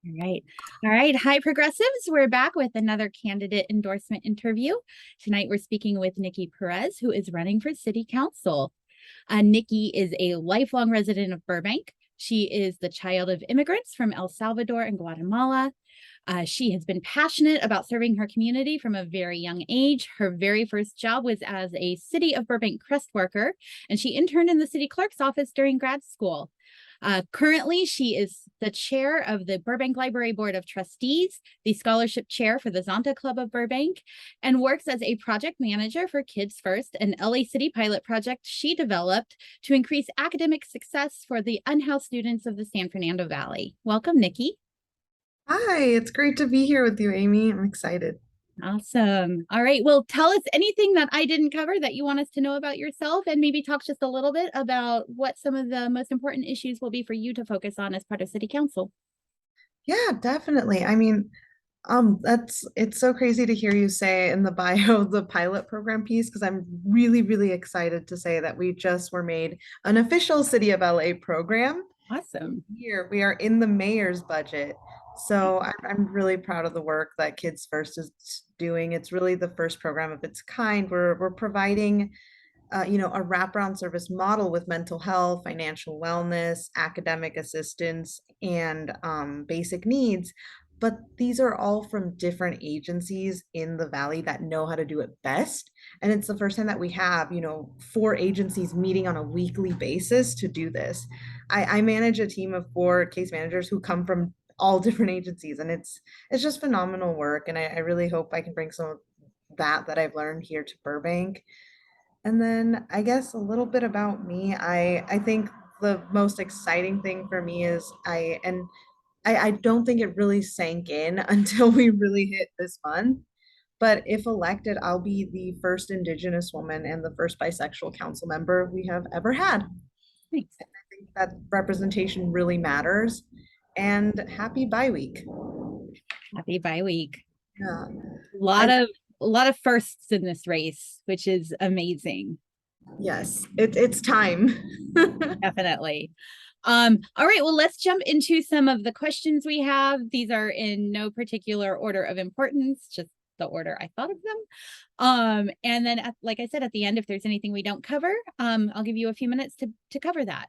All right. All right. Hi, Progressives. We're back with another candidate endorsement interview. Tonight, we're speaking with Nikki Perez, who is running for City Council. Nikki is a lifelong resident of Burbank. She is the child of immigrants from El Salvador and Guatemala. She has been passionate about serving her community from a very young age. Her very first job was as a City of Burbank crest worker, and she interned in the city clerk's office during grad school. Currently, she is the chair of the Burbank Library Board of Trustees, the scholarship chair for the Zonta Club of Burbank, and works as a project manager for Kids First, an LA City pilot project she developed to increase academic success for the unhoused students of the San Fernando Valley. Welcome, Nikki. Hi, it's great to be here with you, Amy. I'm excited. Awesome. All right. Well, tell us anything that I didn't cover that you want us to know about yourself, and maybe talk just a little bit about what some of the most important issues will be for you to focus on as part of City Council. Yeah, definitely. It's so crazy to hear you say in the bio the pilot program piece because I'm really, really excited to say that we just were made an official City of LA program. Awesome. Here we are in the mayor's budget. So I'm really proud of the work that Kids First is doing. It's really the first program of its kind. We're providing a wraparound service model with mental health, financial wellness, academic assistance, and basic needs. But these are all from different agencies in the Valley that know how to do it best. And it's the first time that we have, four agencies meeting on a weekly basis to do this. I manage a team of four case managers who come from all different agencies, and it's just phenomenal work. And I really hope I can bring some of that I've learned here to Burbank. And then I guess a little bit about me. I think the most exciting thing for me is I don't think it really sank in until we really hit this month. But if elected, I'll be the first Indigenous woman and the first bisexual council member we have ever had. Thanks. I think that representation really matters. And happy bye week. Happy bye week. Yeah. A lot I of a lot of firsts in this race, which is amazing. yes, it's time. Definitely. All right, well, let's jump into some of the questions we have. These are in no particular order of importance, just the order I thought of them. And then, like I said, at the end, if there's anything we don't cover, I'll give you a few minutes to cover that.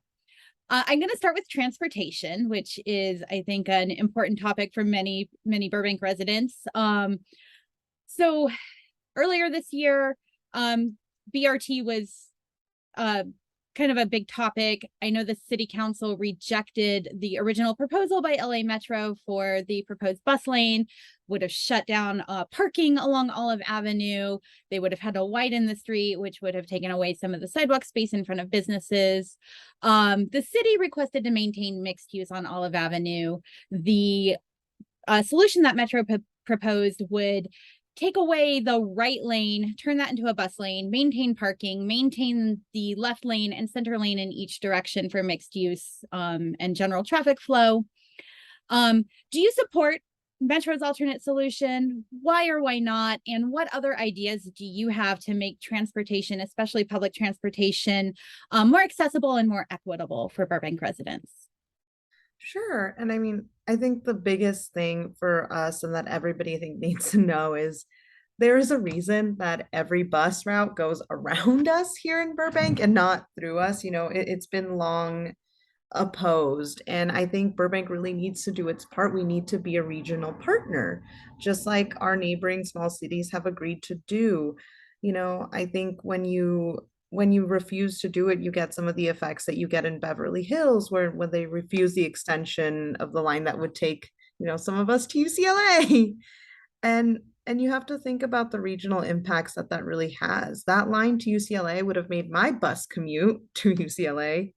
I'm going to start with transportation, which is, I think, an important topic for many Burbank residents. So earlier this year, BRT was uh, kind of a big topic. I know the city council rejected the original proposal by LA Metro for the proposed bus lane, would have shut down parking along Olive Avenue. They would have had to widen the street, which would have taken away some of the sidewalk space in front of businesses. The city requested to maintain mixed use on Olive Avenue. The solution that Metro proposed would take away the right lane, turn that into a bus lane, maintain parking, maintain the left lane and center lane in each direction for mixed use and general traffic flow. Do you support Metro's alternate solution? Why or why not? And what other ideas do you have to make transportation, especially public transportation, more accessible and more equitable for Burbank residents? Sure. And I think the biggest thing for us and that everybody I think needs to know is there is a reason that every bus route goes around us here in Burbank and not through us. It's been long opposed. And I think Burbank really needs to do its part. We need to be a regional partner, just like our neighboring small cities have agreed to do. I think when you refuse to do it, you get some of the effects that you get in Beverly Hills, where when they refuse the extension of the line that would take, some of us to UCLA. And you have to think about the regional impacts that really has. That line to UCLA would have made my bus commute to UCLA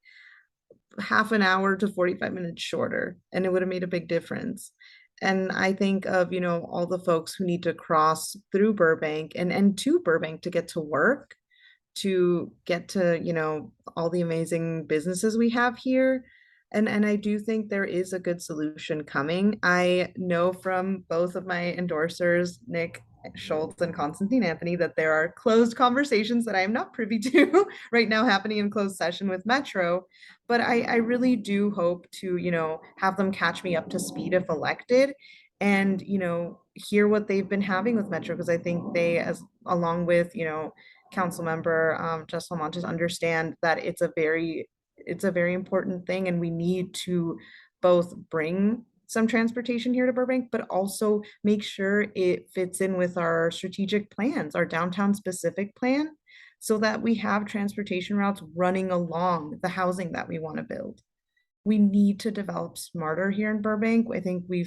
half an hour to 45 minutes shorter, and it would have made a big difference. And I think of, all the folks who need to cross through Burbank and to Burbank to get to work, to get to, all the amazing businesses we have here. And I do think there is a good solution coming. I know from both of my endorsers, Nick Schultz and Constantine Anthony that there are closed conversations that I am not privy to right now happening in closed session with Metro. But I really do hope to, have them catch me up to speed if elected and, hear what they've been having with Metro because I think they, as along with, council member Jess Montes understand that it's a very important thing and we need to both bring some transportation here to Burbank, but also make sure it fits in with our strategic plans, our downtown specific plan, so that we have transportation routes running along the housing that we want to build. We need to develop smarter here in Burbank. I think we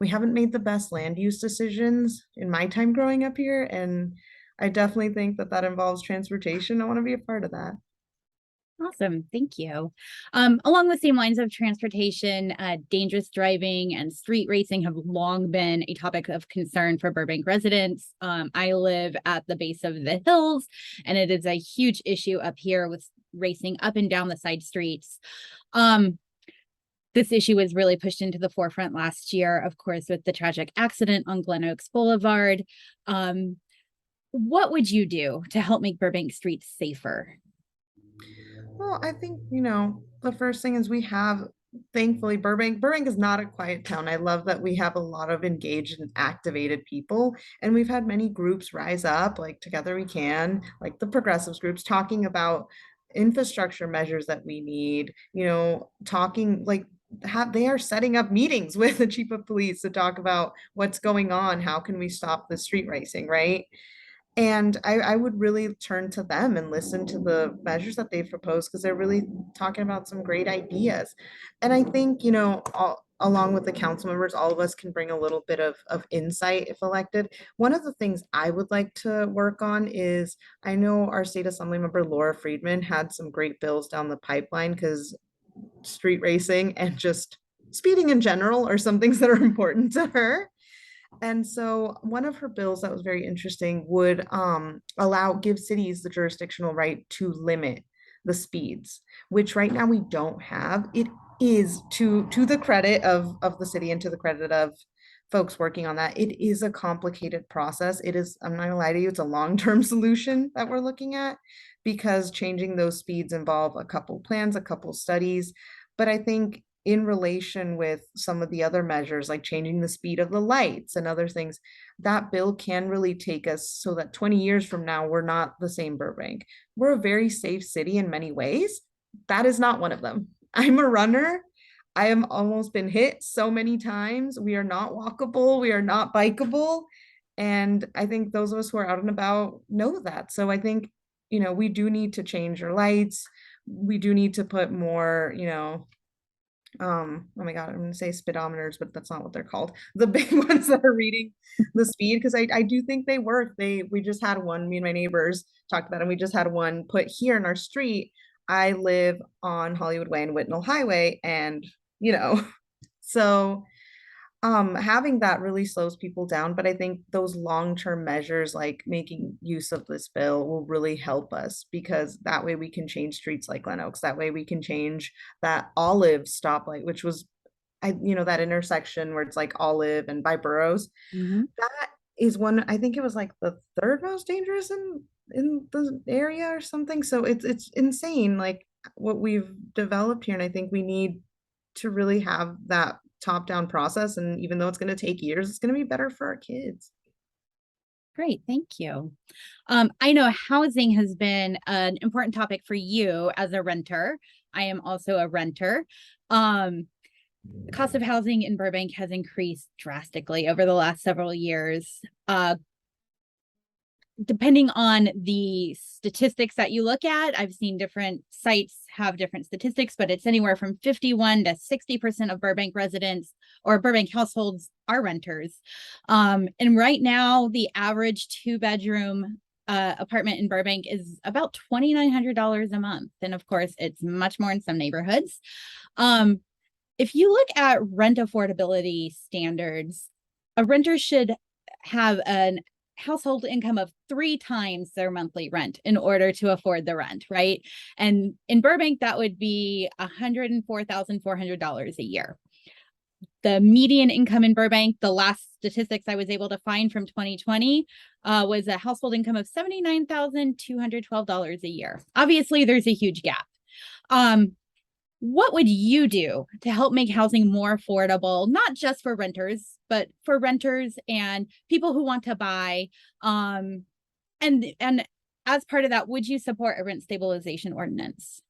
haven't made the best land use decisions in my time growing up here, and I definitely think that that involves transportation. I want to be a part of that. Awesome. Thank you. Along the same lines of transportation, dangerous driving and street racing have long been a topic of concern for Burbank residents. I live at the base of the hills, and it is a huge issue up here with racing up and down the side streets. This issue was really pushed into the forefront last year, of course, with the tragic accident on Glen Oaks Boulevard. What would you do to help make Burbank streets safer? Well, I think, the first thing is we have, thankfully, Burbank is not a quiet town. I love that we have a lot of engaged and activated people. And we've had many groups rise up, like Together We Can, like the progressives groups, talking about infrastructure measures that we need, talking like they are setting up meetings with the chief of police to talk about what's going on, how can we stop the street racing, right? And I would really turn to them and listen to the measures that they've proposed because they're really talking about some great ideas. And I think, along with the council members, all of us can bring a little bit of insight if elected. One of the things I would like to work on is I know our state assembly member Laura Friedman had some great bills down the pipeline because street racing and just speeding in general are some things that are important to her. And so one of her bills that was very interesting would give cities the jurisdictional right to limit the speeds, which right now we don't have. It is to the credit of the city and to the credit of folks working on that. It is a complicated process. It is, I'm not gonna lie to you, it's a long-term solution that we're looking at because changing those speeds involve a couple plans, a couple studies. But I think in relation with some of the other measures, like changing the speed of the lights and other things, that bill can really take us so that 20 years from now, we're not the same Burbank. We're a very safe city in many ways. That is not one of them. I'm a runner. I have almost been hit so many times. We are not walkable. We are not bikeable. And I think those of us who are out and about know that. So I think, we do need to change our lights. We do need to put more, oh my God, I'm gonna say speedometers, but that's not what they're called. The big ones that are reading the speed, because I do think they work. We just had one, me and my neighbors talked about it, and we just had one put here in our street. I live on Hollywood Way and Whitnall Highway, and so having that really slows people down. But I think those long-term measures like making use of this bill will really help us because that way we can change streets like Glen Oaks. That way we can change that Olive stoplight, which was that intersection where it's like Olive and by Burroughs. Mhm. That is one, I think it was like the third most dangerous in the area or something. So it's insane like what we've developed here. And I think we need to really have that top-down process. And even though it's going to take years, it's going to be better for our kids. Great, thank you. I know housing has been an important topic for you as a renter. I am also a renter. The cost of housing in Burbank has increased drastically over the last several years. Depending on the statistics that you look at, I've seen different sites have different statistics, but it's anywhere from 51 to 60% of Burbank residents or Burbank households are renters. And right now, the average 2-bedroom apartment in Burbank is about $2,900 a month. And of course, it's much more in some neighborhoods. If you look at rent affordability standards, a renter should have an household income of 3 times their monthly rent in order to afford the rent, right? And in Burbank, that would be $104,400 a year. the median income in Burbank, the last statistics I was able to find from 2020, was a household income of $79,212 a year. Obviously, there's a huge gap. Um, what would you do to help make housing more affordable, not just for renters, but for renters and people who want to buy? And as part of that, would you support a rent stabilization ordinance?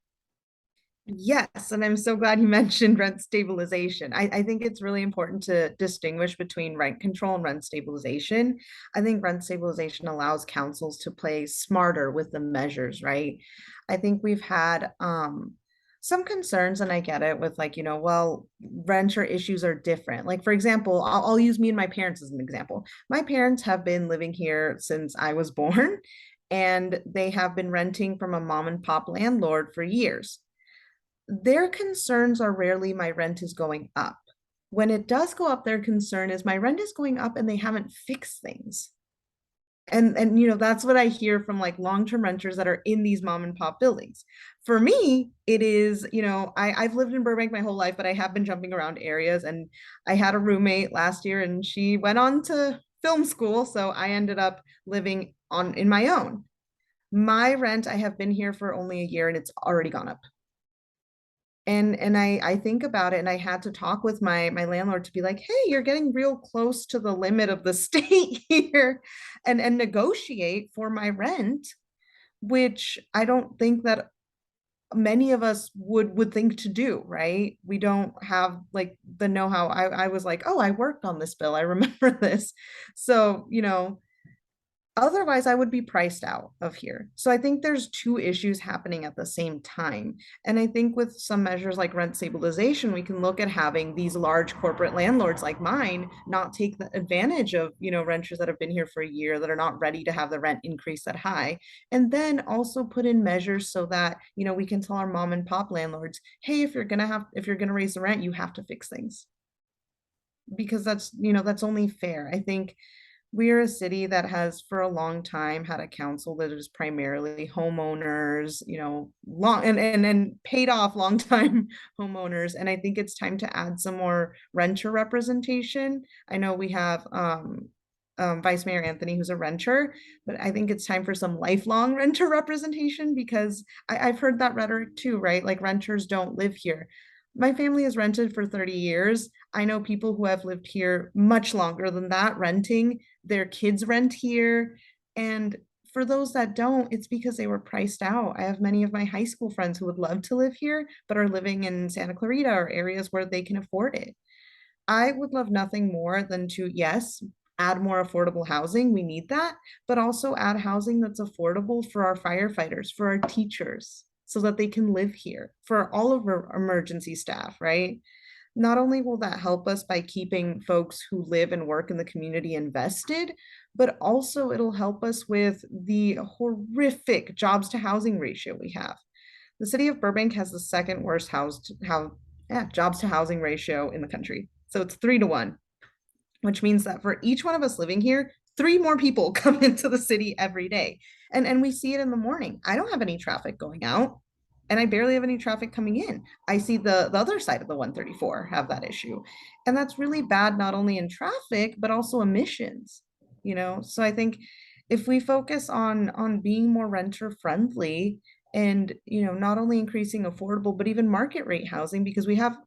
Yes, and I'm so glad you mentioned rent stabilization. I think it's really important to distinguish between rent control and rent stabilization. I think rent stabilization allows councils to play smarter with the measures, right? I think we've had some concerns, and I get it with like, well, renter issues are different. Like, for example, I'll use me and my parents as an example. My parents have been living here since I was born, and they have been renting from a mom and pop landlord for years. Their concerns are rarely my rent is going up. When it does go up, their concern is my rent is going up and they haven't fixed things. And that's what I hear from like long-term renters that are in these mom and pop buildings. For me, it is, I've lived in Burbank my whole life, but I have been jumping around areas. And I had a roommate last year and she went on to film school. So I ended up living on in my own. My rent, I have been here for only a year and it's already gone up. And I think about it and I had to talk with my landlord to be like, hey, you're getting real close to the limit of the state here, and negotiate for my rent, which I don't think that many of us would think to do, right? We don't have like the know-how. I was like, oh, I worked on this bill, I remember this. So otherwise, I would be priced out of here. So I think there's two issues happening at the same time. And I think with some measures like rent stabilization, we can look at having these large corporate landlords like mine not take the advantage of, renters that have been here for a year that are not ready to have the rent increase that high. And then also put in measures so that, we can tell our mom and pop landlords, hey, if you're gonna raise the rent, you have to fix things. Because that's only fair. I think we're a city that has for a long time had a council that is primarily homeowners, long and paid off long time homeowners. And I think it's time to add some more renter representation. I know we have Vice Mayor Anthony, who's a renter, but I think it's time for some lifelong renter representation because I've heard that rhetoric too, right? Like renters don't live here. My family has rented for 30 years. I know people who have lived here much longer than that, renting. Their kids rent here. And for those that don't, it's because they were priced out. I have many of my high school friends who would love to live here, but are living in Santa Clarita or areas where they can afford it. I would love nothing more than to, yes, add more affordable housing. We need that, but also add housing that's affordable for our firefighters, for our teachers, so that they can live here, for all of our emergency staff, right? Not only will that help us by keeping folks who live and work in the community invested, but also it'll help us with the horrific jobs to housing ratio we have. The city of Burbank has the second worst jobs to housing ratio in the country. So it's 3 to 1, which means that for each one of us living here, 3 more people come into the city every day. And we see it in the morning. I don't have any traffic going out and I barely have any traffic coming in. I see the other side of the 134 have that issue. And that's really bad, not only in traffic, but also emissions. So I think if we focus on being more renter friendly and not only increasing affordable but even market rate housing, because we have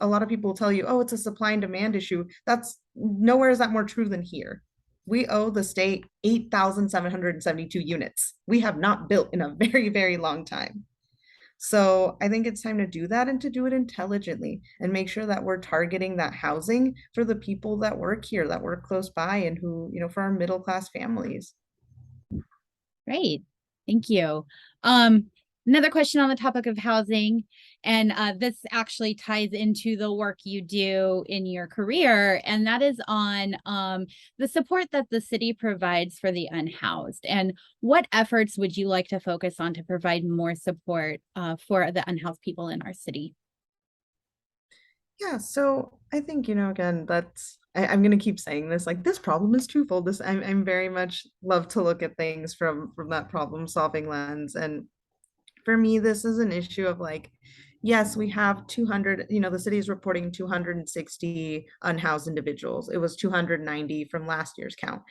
a lot of people tell you, oh, it's a supply and demand issue. That's nowhere is that more true than here. We owe the state 8,772 units. We have not built in a very, very long time. So I think it's time to do that and to do it intelligently and make sure that we're targeting that housing for the people that work here, that work close by, and who, for our middle class families. Great. Thank you. Another question on the topic of housing, and this actually ties into the work you do in your career, and that is on the support that the city provides for the unhoused. And what efforts would you like to focus on to provide more support for the unhoused people in our city? Yeah, so I think, again, I'm gonna keep saying this, like this problem is twofold. I'm very much love to look at things from that problem solving lens. And for me, this is an issue of like, Yes, we have 200, the city is reporting 260 unhoused individuals. It was 290 from last year's count.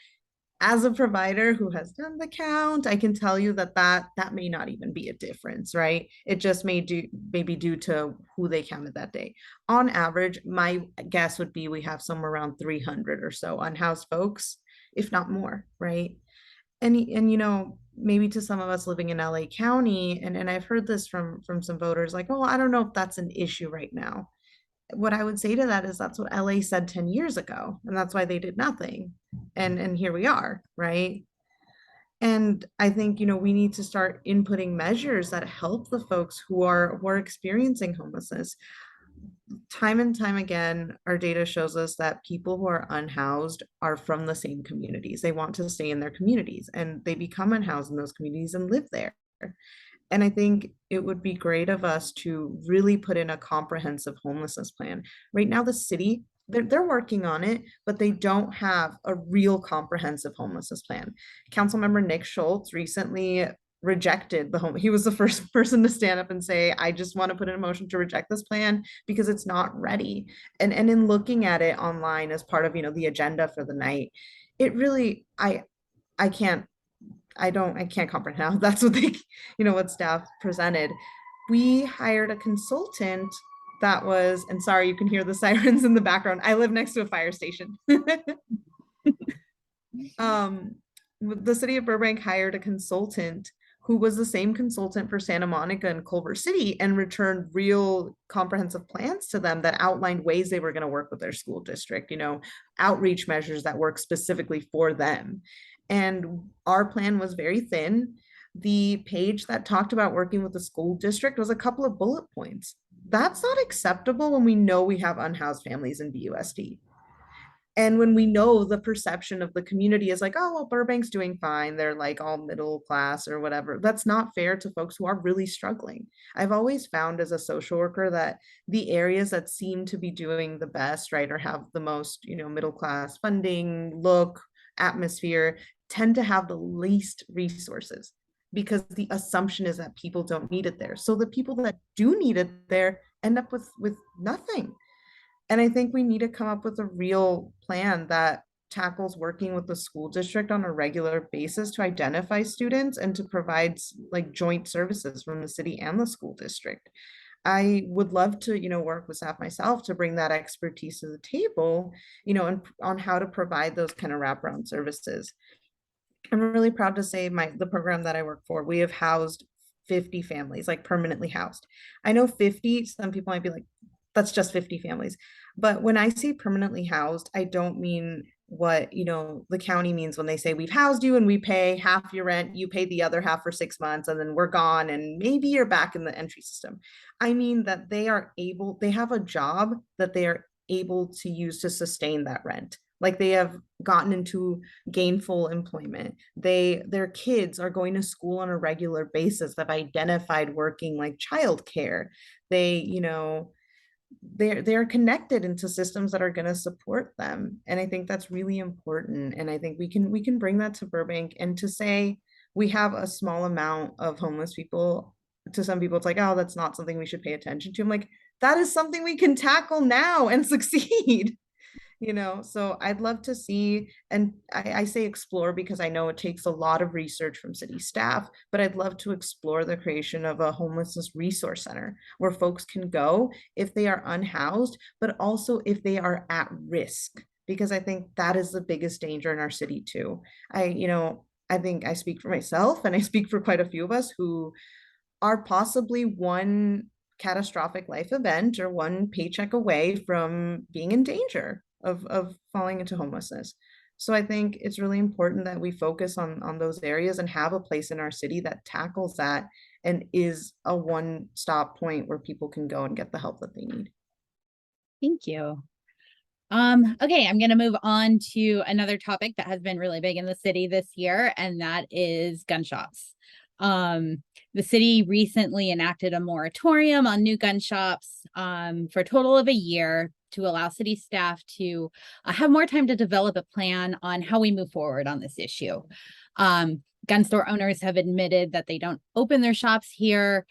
As a provider who has done the count, I can tell you that may not even be a difference, right? It just maybe due to who they counted that day. On average, my guess would be we have somewhere around 300 or so unhoused folks, if not more, right? And maybe to some of us living in LA County, and I've heard this from some voters, like, oh, I don't know if that's an issue right now. What I would say to that is that's what LA said 10 years ago, and that's why they did nothing. And here we are, right? And I think, we need to start inputting measures that help the folks who are experiencing homelessness. Time and time again, our data shows us that people who are unhoused are from the same communities. They want to stay in their communities and they become unhoused in those communities and live there. And I think it would be great of us to really put in a comprehensive homelessness plan. Right now, the city, they're working on it, but they don't have a real comprehensive homelessness plan. Councilmember Nick Schultz recently rejected the home. He was the first person to stand up and say, I just want to put in a motion to reject this plan because it's not ready. And in looking at it online as part of, the agenda for the night, it really, I can't I can't comprehend how that's what they, what staff presented. We hired a consultant that was, and sorry, you can hear the sirens in the background. I live next to a fire station. The city of Burbank hired a consultant who was the same consultant for Santa Monica and Culver City and returned real comprehensive plans to them that outlined ways they were going to work with their school district, outreach measures that work specifically for them. And our plan was very thin. The page that talked about working with the school district was a couple of bullet points. That's not acceptable when we know we have unhoused families in BUSD. And when we know the perception of the community is like, oh, well, Burbank's doing fine. They're like all middle class or whatever. That's not fair to folks who are really struggling. I've always found as a social worker that the areas that seem to be doing the best, right, or have the most, middle class funding, atmosphere, tend to have the least resources because the assumption is that people don't need it there. So the people that do need it there end up with nothing. And I think we need to come up with a real plan that tackles working with the school district on a regular basis to identify students and to provide like joint services from the city and the school district. I would love to, work with staff myself to bring that expertise to the table, and on how to provide those kind of wraparound services. I'm really proud to say the program that I work for, we have housed 50 families, like permanently housed. I know 50, some people might be like, that's just 50 families. But when I say permanently housed, I don't mean what, the county means when they say we've housed you and we pay half your rent, you pay the other half for 6 months, and then we're gone and maybe you're back in the entry system. I mean that they have a job that they are able to use to sustain that rent. Like they have gotten into gainful employment. Their kids are going to school on a regular basis. They've identified working like childcare. They're connected into systems that are going to support them, and I think that's really important. And I think we can bring that to Burbank. And to say we have a small amount of homeless people, to some people it's like, oh, that's not something we should pay attention to. I'm like, that is something we can tackle now and succeed. So I'd love to see, and I say explore because I know it takes a lot of research from city staff, but I'd love to explore the creation of a homelessness resource center where folks can go if they are unhoused, but also if they are at risk, because I think that is the biggest danger in our city too. I think I speak for myself and I speak for quite a few of us who are possibly one catastrophic life event or one paycheck away from being in danger of falling into homelessness. So I think it's really important that we focus on those areas and have a place in our city that tackles that and is a one-stop point where people can go and get the help that they need. Thank you. Okay, I'm going to move on to another topic that has been really big in the city this year, and that is gun shops. The city recently enacted a moratorium on new gun shops for a total of a year to allow city staff to have more time to develop a plan on how we move forward on this issue. gun store owners have admitted that they don't open their shops here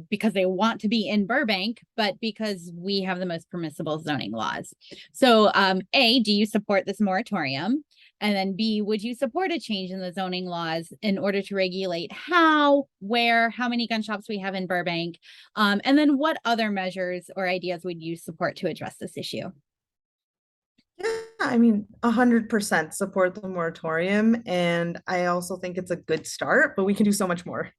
because they want to be in Burbank, but because we have the most permissible zoning laws. So, A, do you support this moratorium? And then B, would you support a change in the zoning laws in order to regulate how, where, how many gun shops we have in Burbank? And then what other measures or ideas would you support to address this issue? Yeah, I mean, 100% support the moratorium. And I also think it's a good start, but we can do so much more.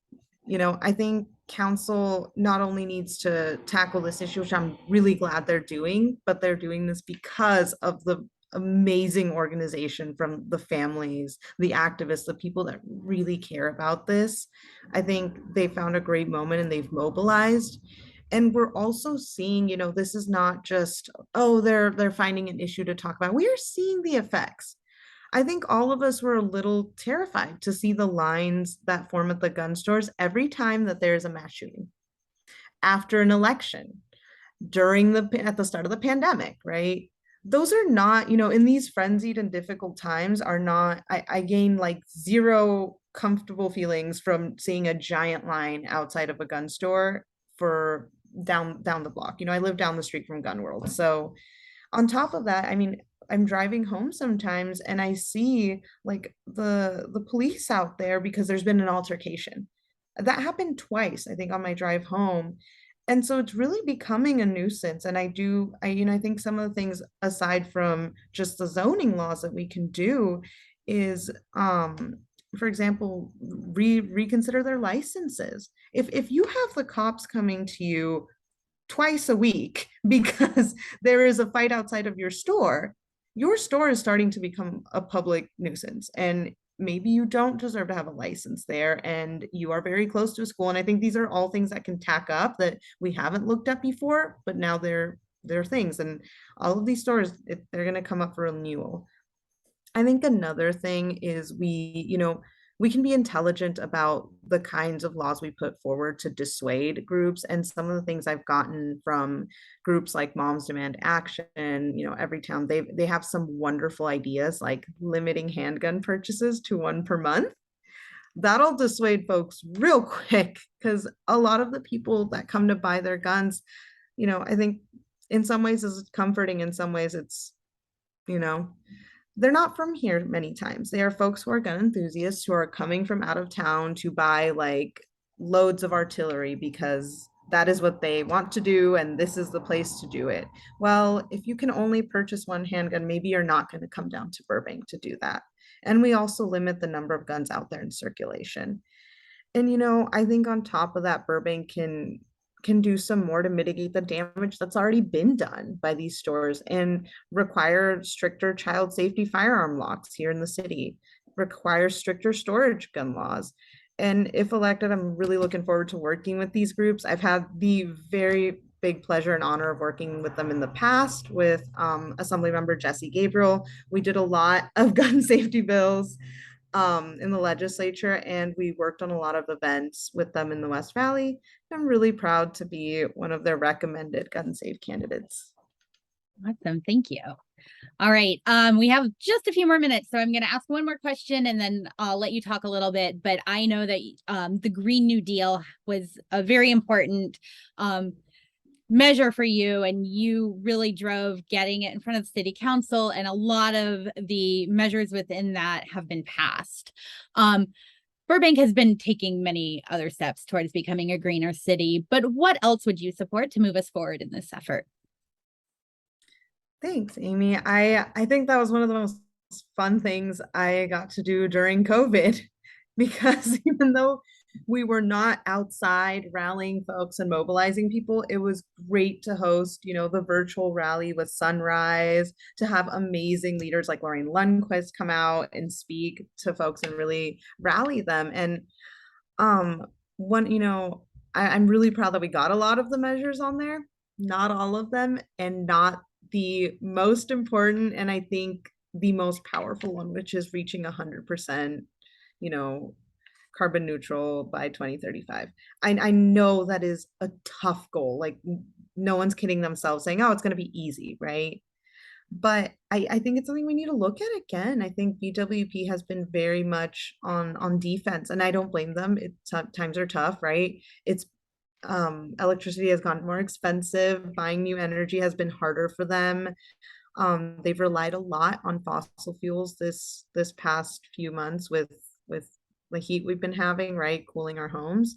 I think council not only needs to tackle this issue, which I'm really glad they're doing, but they're doing this because of the amazing organization from the families, the activists, the people that really care about this. I think they found a great moment and they've mobilized. And we're also seeing, this is not just, oh, they're finding an issue to talk about. We are seeing the effects. I think all of us were a little terrified to see the lines that form at the gun stores every time that there's a mass shooting after an election, at the start of the pandemic, right? Those are not, in these frenzied and difficult times are not, I gain like zero comfortable feelings from seeing a giant line outside of a gun store for down the block. I live down the street from Gun World. So on top of that, I mean, I'm driving home sometimes and I see like the police out there because there's been an altercation. That happened twice, I think, on my drive home. And so it's really becoming a nuisance. And I think some of the things aside from just the zoning laws that we can do is for example, reconsider their licenses. If you have the cops coming to you twice a week because there is a fight outside of your store is starting to become a public nuisance. And maybe you don't deserve to have a license there and you are very close to a school. And I think these are all things that can tack up that we haven't looked at before, but now they're things. And all of these stores, they're going to come up for renewal. I think another thing is we can be intelligent about the kinds of laws we put forward to dissuade groups. And some of the things I've gotten from groups like Moms Demand Action, every town, they have some wonderful ideas like limiting handgun purchases to one per month. That'll dissuade folks real quick because a lot of the people that come to buy their guns, I think in some ways is comforting, in some ways it's, you know, they're not from here many times. They are folks who are gun enthusiasts who are coming from out of town to buy like loads of artillery because that is what they want to do and this is the place to do it. Well, if you can only purchase one handgun, maybe you're not going to come down to Burbank to do that. And we also limit the number of guns out there in circulation. And I think on top of that, Burbank can do some more to mitigate the damage that's already been done by these stores and require stricter child safety firearm locks here in the city, require stricter storage gun laws. And if elected, I'm really looking forward to working with these groups. I've had the very big pleasure and honor of working with them in the past with Assemblymember Jesse Gabriel. We did a lot of gun safety bills in the legislature, and we worked on a lot of events with them in the West Valley. I'm really proud to be one of their recommended gun safe candidates. Awesome. Thank you. All right. We have just a few more minutes, so I'm going to ask one more question and then I'll let you talk a little bit. But I know that the Green New Deal was a very important measure for you, and you really drove getting it in front of the city council, and a lot of the measures within that have been passed. Burbank has been taking many other steps towards becoming a greener city, but what else would you support to move us forward in this effort? Thanks, Amy. I think that was one of the most fun things I got to do during COVID because even though we were not outside rallying folks and mobilizing people, it was great to host, the virtual rally with Sunrise, to have amazing leaders like Lorraine Lundquist come out and speak to folks and really rally them. And I'm really proud that we got a lot of the measures on there, not all of them, and not the most important, and I think the most powerful one, which is reaching 100%, carbon neutral by 2035. I know that is a tough goal. Like no one's kidding themselves saying, oh, it's going to be easy, right? But I think it's something we need to look at again. I think BWP has been very much on defense, and I don't blame them. Times are tough, right? It's electricity has gotten more expensive. Buying new energy has been harder for them. They've relied a lot on fossil fuels this past few months with the heat we've been having, right? Cooling our homes.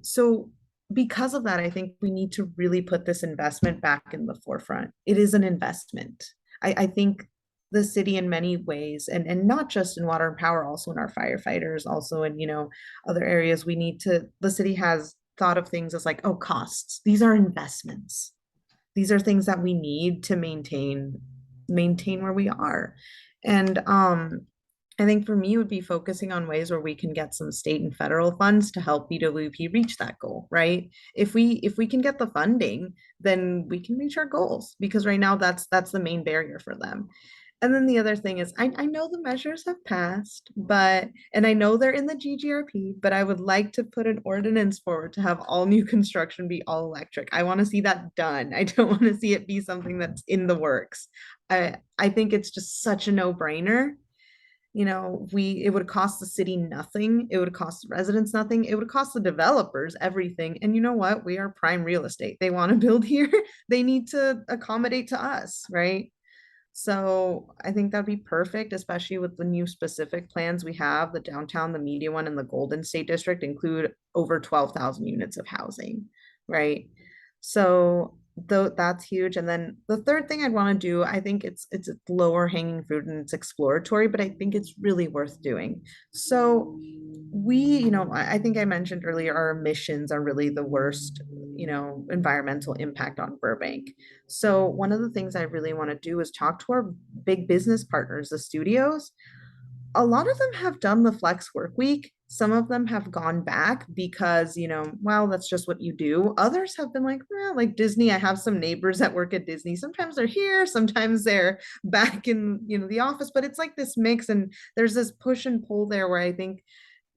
So because of that, I think we need to really put this investment back in the forefront. It is an investment. I think the city in many ways, and not just in water and power, also in our firefighters, also in, other areas, the city has thought of things as like, oh, costs. These are investments. These are things that we need to maintain where we are. And I think for me, it would be focusing on ways where we can get some state and federal funds to help BWP reach that goal, right? If we can get the funding, then we can reach our goals, because right now that's the main barrier for them. And then the other thing is, I know the measures have passed, and I know they're in the GGRP, but I would like to put an ordinance forward to have all new construction be all electric. I want to see that done. I don't want to see it be something that's in the works. I think it's just such a no-brainer. It would cost the city nothing. It would cost the residents nothing. It would cost the developers everything. And you know what? We are prime real estate. They want to build here. They need to accommodate to us, right? So I think that'd be perfect, especially with the new specific plans we have. The downtown, the media one, and the Golden State District include over 12,000 units of housing, right? So though that's huge. And then the third thing I'd want to do, I think it's a lower hanging fruit and it's exploratory, but I think it's really worth doing. So I think I mentioned earlier, our emissions are really the worst, environmental impact on Burbank. So one of the things I really want to do is talk to our big business partners, the studios. A lot of them have done the flex work week. Some of them have gone back because, well, that's just what you do. Others have been like, well, like Disney. I have some neighbors that work at Disney. Sometimes they're here, sometimes they're back in, the office, but it's like this mix, and there's this push and pull there where I think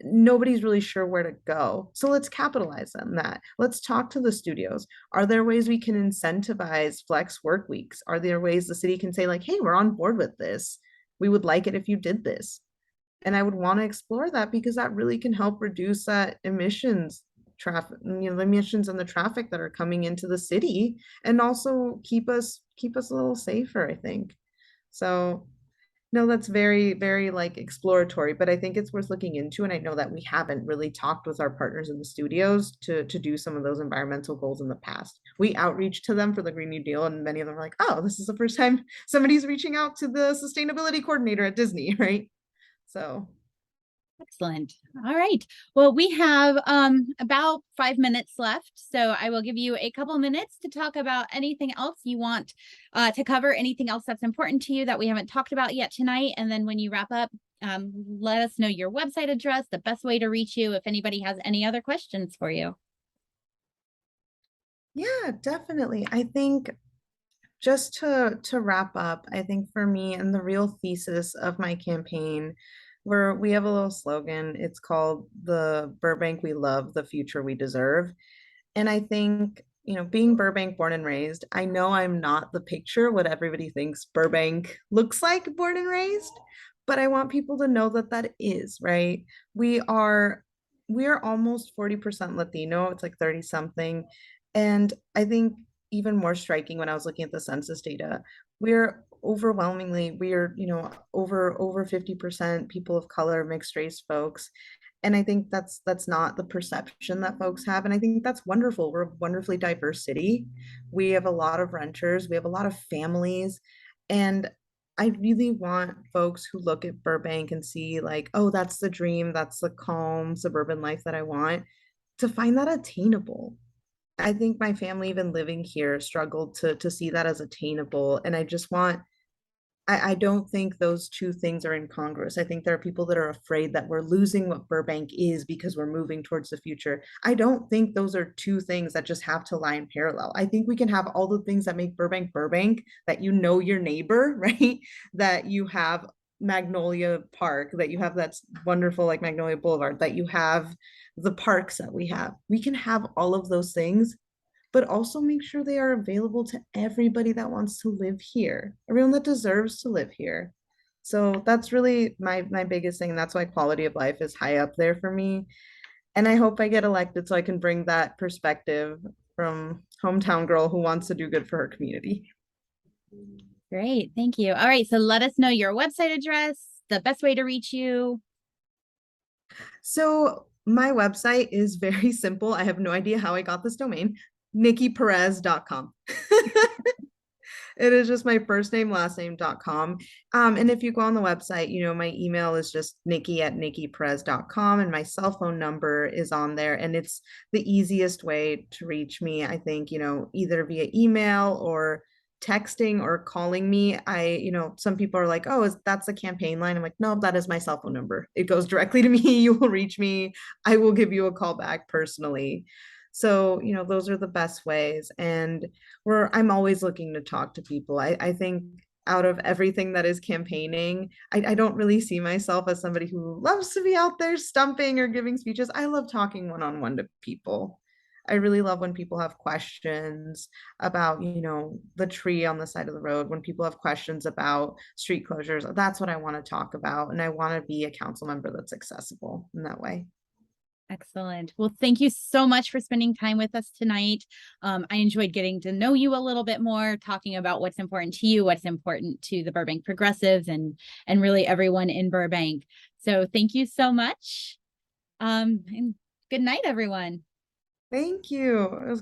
nobody's really sure where to go. So let's capitalize on that. Let's talk to the studios. Are there ways we can incentivize flex work weeks? Are there ways the city can say, like, hey, we're on board with this? We would like it if you did this. And I would want to explore that, because that really can help reduce that emissions traffic, the emissions and the traffic that are coming into the city, and also keep us a little safer, I think. So no, that's very, very like exploratory, but I think it's worth looking into. And I know that we haven't really talked with our partners in the studios to do some of those environmental goals in the past. We outreach to them for the Green New Deal, and many of them are like, oh, this is the first time somebody's reaching out to the sustainability coordinator at Disney, right? So Excellent. All right. Well, we have about 5 minutes left, so I will give you a couple minutes to talk about anything else you want to cover, anything else that's important to you that we haven't talked about yet tonight. And then when you wrap up, let us know your website address, the best way to reach you, if anybody has any other questions for you. yeah, definitely. I think just to wrap up, I think for me, and the real thesis of my campaign, where we have a little slogan. It's called the Burbank We Love, the Future We Deserve. And I think, being Burbank born and raised, I know I'm not the picture what everybody thinks Burbank looks like born and raised, but I want people to know that that is, right? We are almost 40% Latino. It's like 30 something. And I think even more striking, when I was looking at the census data, we are over 50% people of color, mixed race folks. And I think that's not the perception that folks have. And I think that's wonderful. We're a wonderfully diverse city. We have a lot of renters, we have a lot of families. And I really want folks who look at Burbank and see, like, oh, that's the dream, that's the calm suburban life that I want, to find that attainable. I think my family, even living here, struggled to see that as attainable. And I don't think those two things are incongruous. I think there are people that are afraid that we're losing what Burbank is because we're moving towards the future. I don't think those are two things that just have to lie in parallel. I think we can have all the things that make Burbank Burbank, that your neighbor, right? That you have Magnolia Park, that you have that's wonderful, like Magnolia Boulevard, that you have the parks that we have. We can have all of those things, but also make sure they are available to everybody that wants to live here, everyone that deserves to live here. So that's really my biggest thing. That's why quality of life is high up there for me. And I hope I get elected so I can bring that perspective from hometown girl who wants to do good for her community. Great. Thank you. All right. So let us know your website address, the best way to reach you. So my website is very simple. I have no idea how I got this domain, nikkiperez.com. It is just my first name, last name.com. And if you go on the website, my email is just nikki@nikkiperez.com, and my cell phone number is on there. And it's the easiest way to reach me, I think, either via email or texting or calling me. Some people are like, oh, that's the campaign line? I'm like, no, that is my cell phone number. It goes directly to me. You will reach me. I will give you a call back personally. So, those are the best ways. And I'm always looking to talk to people. I think out of everything that is campaigning, I don't really see myself as somebody who loves to be out there stumping or giving speeches. I love talking one-on-one to people. I really love when people have questions about, the tree on the side of the road, when people have questions about street closures. That's what I want to talk about. And I want to be a council member that's accessible in that way. Excellent. Well, thank you so much for spending time with us tonight. I enjoyed getting to know you a little bit more, talking about what's important to you, what's important to the Burbank Progressives, and really everyone in Burbank. So thank you so much. And good night, everyone. Thank you. It was great.